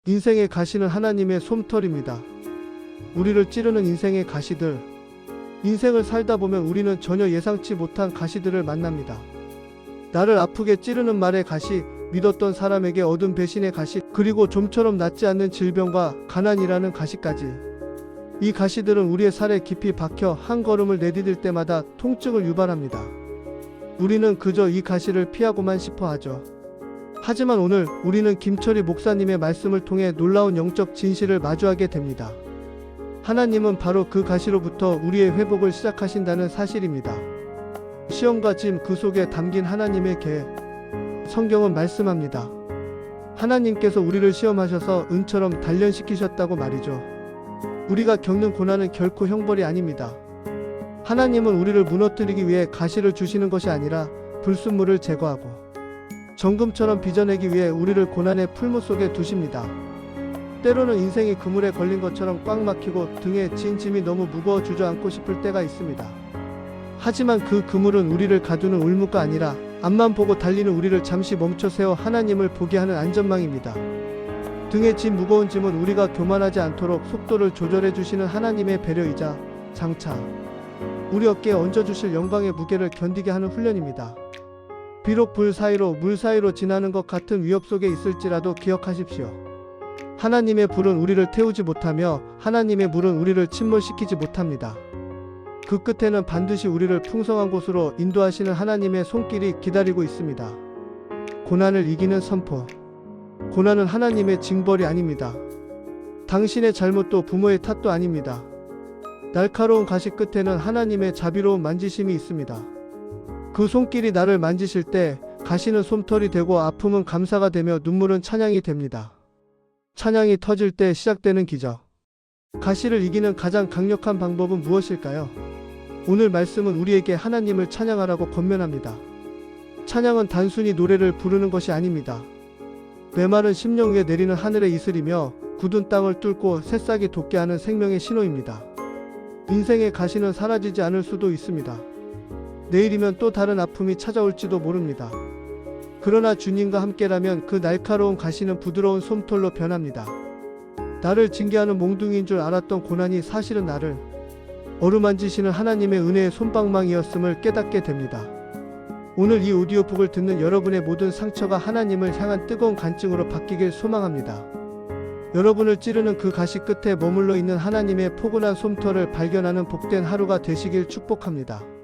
인생의 가시는 하나님의 솜털입니다. 우리를 찌르는 인생의 가시들. 인생을 살다 보면 우리는 전혀 예상치 못한 가시들을 만납니다. 나를 아프게 찌르는 말의 가시, 믿었던 사람에게 얻은 배신의 가시, 그리고 좀처럼 낫지 않는 질병과 가난이라는 가시까지. 이 가시들은 우리의 살에 깊이 박혀 한 걸음을 내디딜 때마다 통증을 유발합니다. 우리는 그저 이 가시를 피하고만 싶어 하죠. 하지만 오늘 우리는 김철희 목사님의 말씀을 통해 놀라운 영적 진실을 마주하게 됩니다. 하나님은 바로 그 가시로부터 우리의 회복을 시작하신다는 사실입니다. 시험과 짐 그 속에 담긴 하나님의 계획. 성경은 말씀합니다. 하나님께서 우리를 시험하셔서 은처럼 단련시키셨다고 말이죠. 우리가 겪는 고난은 결코 형벌이 아닙니다. 하나님은 우리를 무너뜨리기 위해 가시를 주시는 것이 아니라 불순물을 제거하고 정금처럼 빚어내기 위해 우리를 고난의 풀무 속에 두십니다. 때로는 인생이 그물에 걸린 것처럼 꽉 막히고 등에 진 짐이 너무 무거워 주저앉고 싶을 때가 있습니다. 하지만 그 그물은 우리를 가두는 울무가 아니라 앞만 보고 달리는 우리를 잠시 멈춰 세워 하나님을 보게 하는 안전망입니다. 등에 진 무거운 짐은 우리가 교만하지 않도록 속도를 조절해 주시는 하나님의 배려이자 장차 우리 어깨에 얹어주실 영광의 무게를 견디게 하는 훈련입니다. 비록 불 사이로 물 사이로 지나는 것 같은 위협 속에 있을지라도 기억하십시오. 하나님의 불은 우리를 태우지 못하며 하나님의 물은 우리를 침몰시키지 못합니다. 그 끝에는 반드시 우리를 풍성한 곳으로 인도하시는 하나님의 손길이 기다리고 있습니다. 고난을 이기는 선포. 고난은 하나님의 징벌이 아닙니다. 당신의 잘못도 부모의 탓도 아닙니다. 날카로운 가시 끝에는 하나님의 자비로운 만지심이 있습니다. 그 손길이 나를 만지실 때 가시는 솜털이 되고 아픔은 감사가 되며 눈물은 찬양이 됩니다. 찬양이 터질 때 시작되는 기적. 가시를 이기는 가장 강력한 방법은 무엇일까요? 오늘 말씀은 우리에게 하나님을 찬양하라고 권면합니다. 찬양은 단순히 노래를 부르는 것이 아닙니다. 메마른 심령 위에 내리는 하늘의 이슬이며 굳은 땅을 뚫고 새싹이 돋게 하는 생명의 신호입니다. 인생의 가시는 사라지지 않을 수도 있습니다. 내일이면 또 다른 아픔이 찾아올지도 모릅니다. 그러나 주님과 함께라면 그 날카로운 가시는 부드러운 솜털로 변합니다. 나를 징계하는 몽둥이인 줄 알았던 고난이 사실은 나를 어루만지시는 하나님의 은혜의 솜방망이였음을 깨닫게 됩니다. 오늘 이 오디오북을 듣는 여러분의 모든 상처가 하나님을 향한 뜨거운 간증으로 바뀌길 소망합니다. 여러분을 찌르는 그 가시 끝에 머물러 있는 하나님의 포근한 솜털을 발견하는 복된 하루가 되시길 축복합니다.